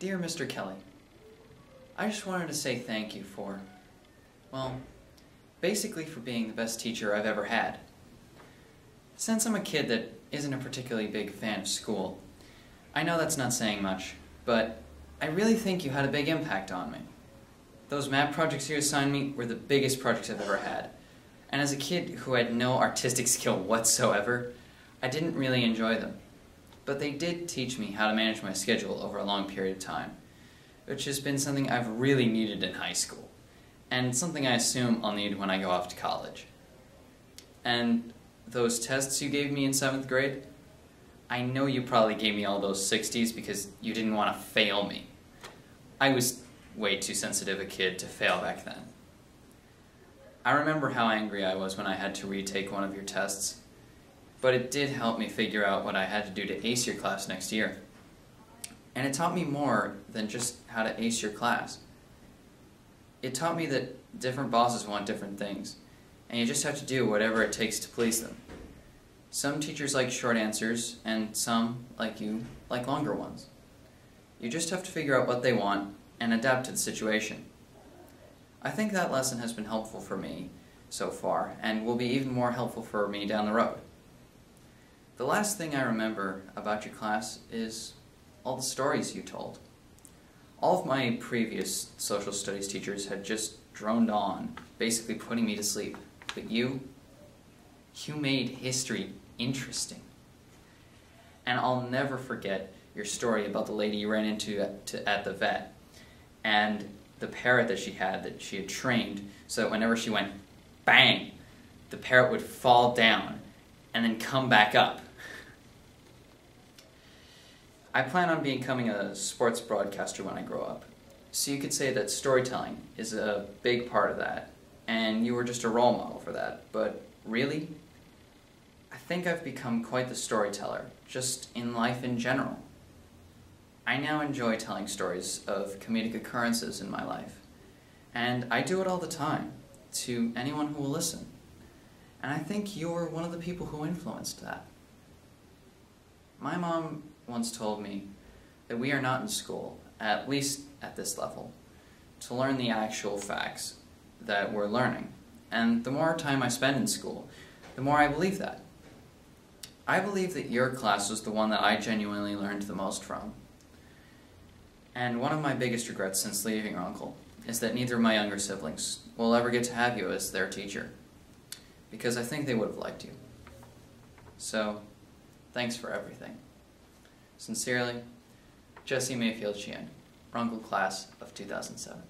Dear Mr. Kelly, I just wanted to say thank you for, well, basically for being the best teacher I've ever had. Since I'm a kid that isn't a particularly big fan of school, I know that's not saying much, but I really think you had a big impact on me. Those math projects you assigned me were the biggest projects I've ever had, and as a kid who had no artistic skill whatsoever, I didn't really enjoy them. But they did teach me how to manage my schedule over a long period of time, which has been something I've really needed in high school, and something I assume I'll need when I go off to college. And those tests you gave me in 7th grade, I know you probably gave me all those 60s because you didn't want to fail me. I was way too sensitive a kid to fail back then. I remember how angry I was when I had to retake one of your tests, but it did help me figure out what I had to do to ace your class next year. And it taught me more than just how to ace your class. It taught me that different bosses want different things, and you just have to do whatever it takes to please them. Some teachers like short answers, and some, like you, like longer ones. You just have to figure out what they want and adapt to the situation. I think that lesson has been helpful for me so far, and will be even more helpful for me down the road. The last thing I remember about your class is all the stories you told. All of my previous social studies teachers had just droned on, basically putting me to sleep. But you made history interesting. And I'll never forget your story about the lady you ran into at the vet, and the parrot that she had trained so that whenever she went bang, the parrot would fall down and then come back up. I plan on becoming a sports broadcaster when I grow up, so you could say that storytelling is a big part of that, and you were just a role model for that. But really, I think I've become quite the storyteller, just in life in general. I now enjoy telling stories of comedic occurrences in my life, and I do it all the time, to anyone who will listen. And I think you're one of the people who influenced that. My mom once told me that we are not in school, at least at this level, to learn the actual facts that we're learning. And the more time I spend in school, the more I believe that. I believe that your class was the one that I genuinely learned the most from. And one of my biggest regrets since leaving your uncle is that neither of my younger siblings will ever get to have you as their teacher, because I think they would have liked you. So, thanks for everything. Sincerely, Jesse Mayfield Sheehan, Runkle Class of 2007.